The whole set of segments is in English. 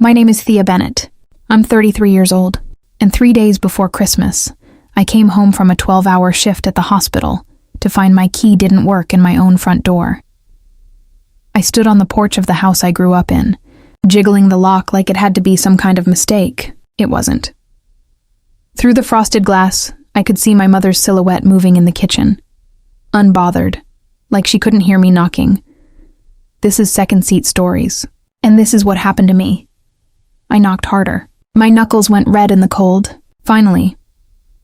My name is Thea Bennett. I'm 33 years old, and 3 days before Christmas, I came home from a 12-hour shift at the hospital to find my key didn't work in my own front door. I stood on the porch of the house I grew up in, jiggling the lock like it had to be some kind of mistake. It wasn't. Through the frosted glass, I could see my mother's silhouette moving in the kitchen, unbothered, like she couldn't hear me knocking. This is second seat stories, and this is what happened to me. I knocked harder. My knuckles went red in the cold. Finally,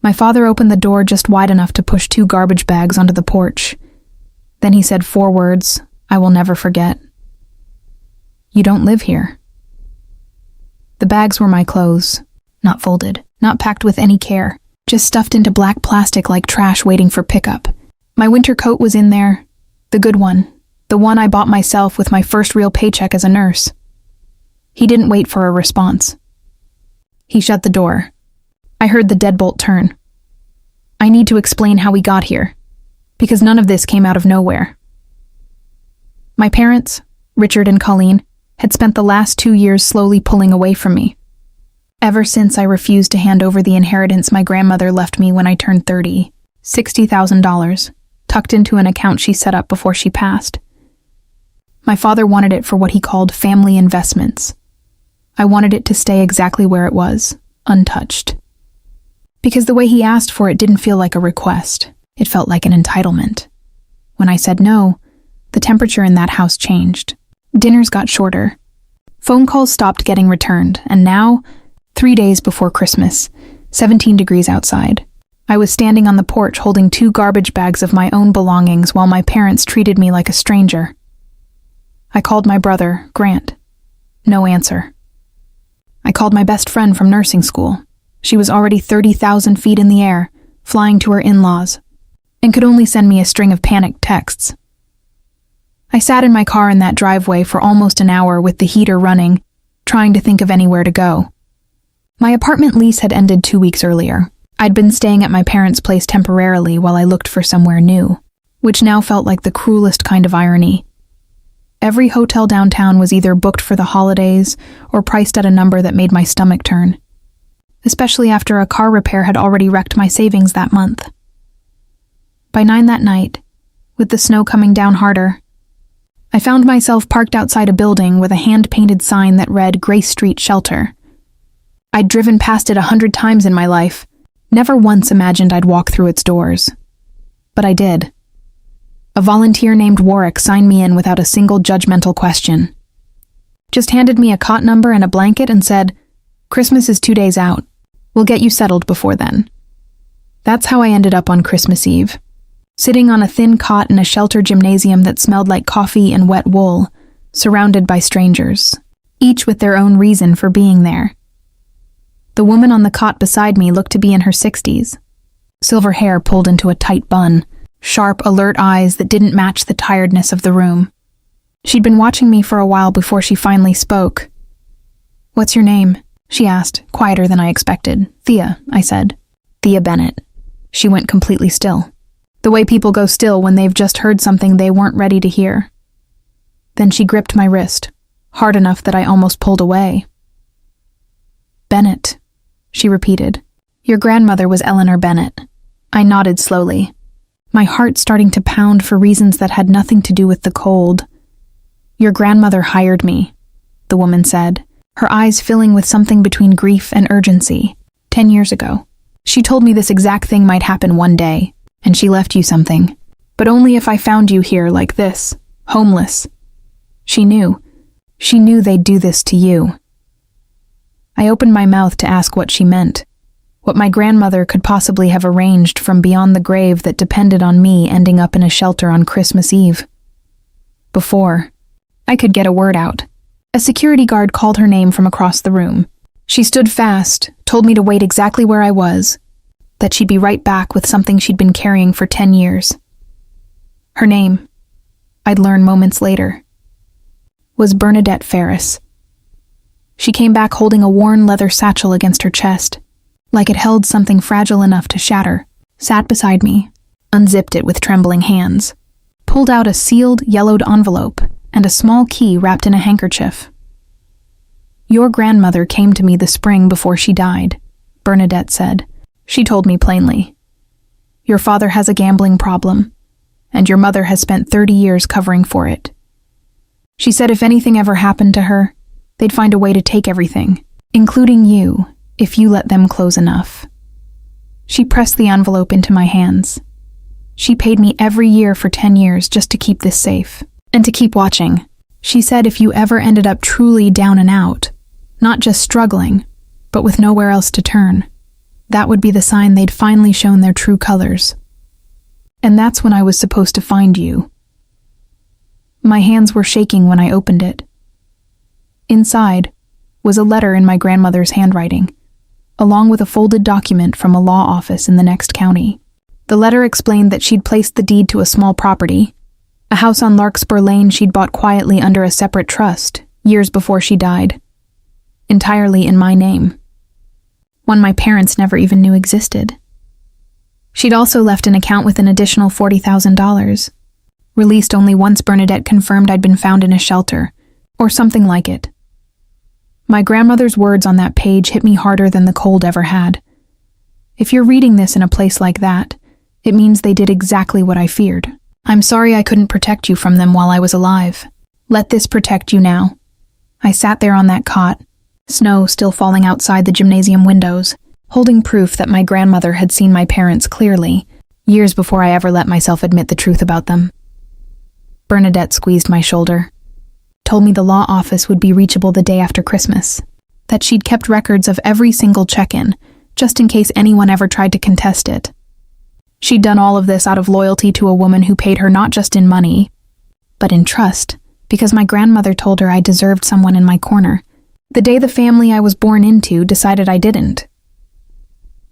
my father opened the door just wide enough to push 2 garbage bags onto the porch. Then he said 4 words I will never forget. "You don't live here." The bags were my clothes, not folded, not packed with any care, just stuffed into black plastic like trash waiting for pickup. My winter coat was in there, the good one, the one I bought myself with my first real paycheck as a nurse. He didn't wait for a response. He shut the door. I heard the deadbolt turn. I need to explain how we got here, because none of this came out of nowhere. My parents, Richard and Colleen, had spent the last 2 years slowly pulling away from me. Ever since I refused to hand over the inheritance my grandmother left me when I turned 30, $60,000, tucked into an account she set up before she passed. My father wanted it for what he called family investments. I wanted it to stay exactly where it was, untouched. Because the way he asked for it didn't feel like a request. It felt like an entitlement. When I said no, the temperature in that house changed. Dinners got shorter. Phone calls stopped getting returned, and now, 3 days before Christmas, 17 degrees outside, I was standing on the porch holding 2 garbage bags of my own belongings while my parents treated me like a stranger. I called my brother, Grant. No answer. I called my best friend from nursing school. She was already 30,000 feet in the air, flying to her in-laws, and could only send me a string of panicked texts. I sat in my car in that driveway for almost an hour with the heater running, trying to think of anywhere to go. My apartment lease had ended 2 weeks earlier. I'd been staying at my parents' place temporarily while I looked for somewhere new, which now felt like the cruelest kind of irony. Every hotel downtown was either booked for the holidays or priced at a number that made my stomach turn, especially after a car repair had already wrecked my savings that month. By 9 that night, with the snow coming down harder, I found myself parked outside a building with a hand-painted sign that read Grace Street Shelter. I'd driven past it 100 times in my life, never once imagined I'd walk through its doors. But I did. A volunteer named Warwick signed me in without a single judgmental question. Just handed me a cot number and a blanket and said, "Christmas is 2 days out. We'll get you settled before then." That's how I ended up on Christmas Eve, sitting on a thin cot in a shelter gymnasium that smelled like coffee and wet wool, surrounded by strangers, each with their own reason for being there. The woman on the cot beside me looked to be in her 60s. Silver hair pulled into a tight bun, sharp, alert eyes that didn't match the tiredness of the room. She'd been watching me for a while before she finally spoke. "What's your name?" she asked, quieter than I expected. "Thea," I said. "Thea Bennett." She went completely still. The way people go still when they've just heard something they weren't ready to hear. Then she gripped my wrist, hard enough that I almost pulled away. "Bennett," she repeated. "Your grandmother was Eleanor Bennett." I nodded slowly, my heart starting to pound for reasons that had nothing to do with the cold. "Your grandmother hired me," the woman said, her eyes filling with something between grief and urgency. 10 years ago. She told me this exact thing might happen one day, and she left you something. But only if I found you here like this, homeless. She knew. She knew they'd do this to you. I opened my mouth to ask what she meant. What my grandmother could possibly have arranged from beyond the grave that depended on me ending up in a shelter on Christmas Eve. Before I could get a word out, a security guard called her name from across the room. She stood fast, told me to wait exactly where I was, that she'd be right back with something she'd been carrying for 10 years. Her name, I'd learn moments later, was Bernadette Ferris. She came back holding a worn leather satchel against her chest, like it held something fragile enough to shatter, sat beside me, unzipped it with trembling hands, pulled out a sealed, yellowed envelope and a small key wrapped in a handkerchief. Your grandmother came to me the spring before she died, Bernadette said. She told me plainly. Your father has a gambling problem, and your mother has spent 30 years covering for it. She said if anything ever happened to her, they'd find a way to take everything, including you, if you let them close enough. She pressed the envelope into my hands. She paid me every year for 10 years just to keep this safe, and to keep watching. She said if you ever ended up truly down and out, not just struggling, but with nowhere else to turn, that would be the sign they'd finally shown their true colors. And that's when I was supposed to find you. My hands were shaking when I opened it. Inside was a letter in my grandmother's handwriting, along with a folded document from a law office in the next county. The letter explained that she'd placed the deed to a small property, a house on Larkspur Lane she'd bought quietly under a separate trust, years before she died, entirely in my name, one my parents never even knew existed. She'd also left an account with an additional $40,000, released only once Bernadette confirmed I'd been found in a shelter, or something like it. My grandmother's words on that page hit me harder than the cold ever had. If you're reading this in a place like that, it means they did exactly what I feared. I'm sorry I couldn't protect you from them while I was alive. Let this protect you now. I sat there on that cot, snow still falling outside the gymnasium windows, holding proof that my grandmother had seen my parents clearly, years before I ever let myself admit the truth about them. Bernadette squeezed my shoulder, told me the law office would be reachable the day after Christmas, that she'd kept records of every single check-in, just in case anyone ever tried to contest it. She'd done all of this out of loyalty to a woman who paid her not just in money, but in trust, because my grandmother told her I deserved someone in my corner, the day the family I was born into decided I didn't.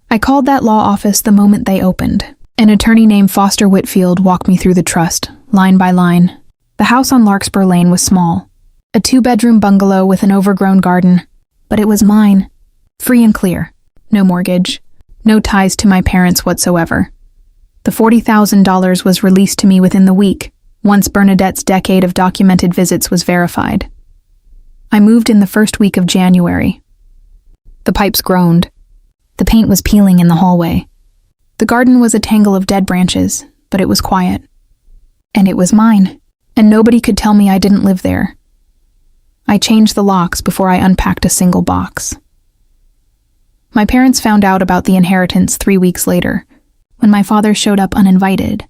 I called that law office the moment they opened. An attorney named Foster Whitfield walked me through the trust, line by line. The house on Larkspur Lane was small, a 2-bedroom bungalow with an overgrown garden, but it was mine, free and clear, no mortgage, no ties to my parents whatsoever. The $40,000 was released to me within the week, once Bernadette's decade of documented visits was verified. I moved in the first week of January. The pipes groaned. The paint was peeling in the hallway. The garden was a tangle of dead branches, but it was quiet. And it was mine, and nobody could tell me I didn't live there. I changed the locks before I unpacked a single box. My parents found out about the inheritance 3 weeks later, when my father showed up uninvited,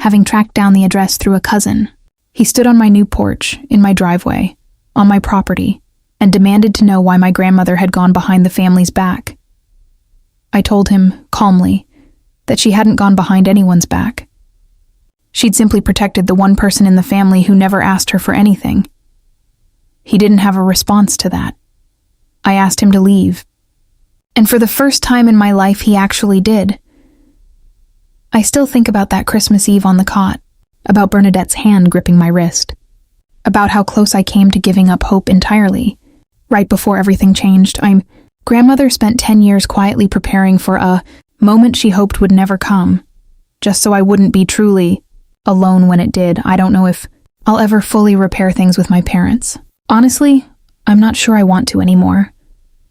having tracked down the address through a cousin. He stood on my new porch, in my driveway, on my property, and demanded to know why my grandmother had gone behind the family's back. I told him, calmly, that she hadn't gone behind anyone's back. She'd simply protected the one person in the family who never asked her for anything. He didn't have a response to that. I asked him to leave. And for the first time in my life, he actually did. I still think about that Christmas Eve on the cot, about Bernadette's hand gripping my wrist, about how close I came to giving up hope entirely. Right before everything changed, Grandmother spent 10 years quietly preparing for a moment she hoped would never come, just so I wouldn't be truly alone when it did. I don't know if I'll ever fully repair things with my parents. Honestly, I'm not sure I want to anymore.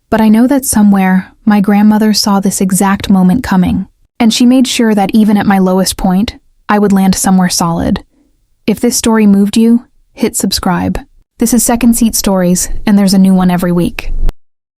But I know that somewhere, my grandmother saw this exact moment coming, and she made sure that even at my lowest point, I would land somewhere solid. If this story moved you, hit subscribe. This is Second Seat Stories, and there's a new one every week.